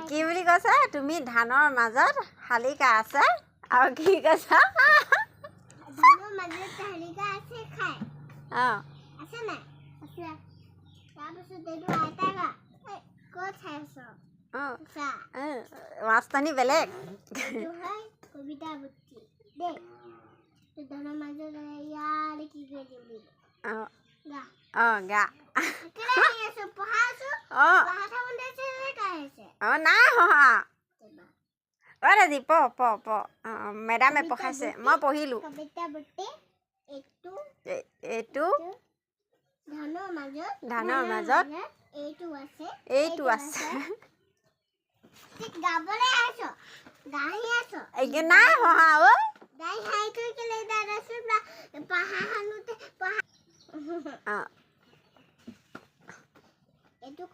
কি বুলি কৈছা তুমি ধানৰ মাজত শালিকা আছে আৰু কি কৈছা ধানৰ মাজত শালিকা আছে খাই আছে নাই আছে তাৰপিছত এইটো আইতাগা ক'ত চাইছ মাছটানি বেলেগ কবিতা বুদ্ধি দেই ধানৰ মাজত ইয়াৰ কি কৰি দিবি গা নাই হহা দাদি প মেডামে পঢ়াইছে মই পঢ়িলো এইটো ধানৰ মাজত এইটো আছে নাই হহা এইটো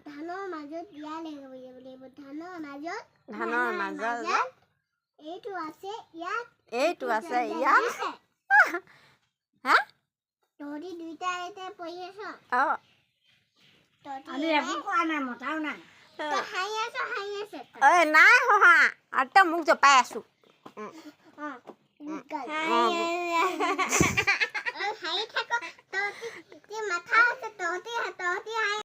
ধানৰ মাজত দিয়া লাগিব ধানৰ মাজত এইটো আছে ইয়াত হা তহঁতি দুইটা এতিয়া পঢ়ি আছ নাই হহা আৰু মোক জপাই আছো হাঁহি থাক তহঁতি মাথা আছে তহঁতি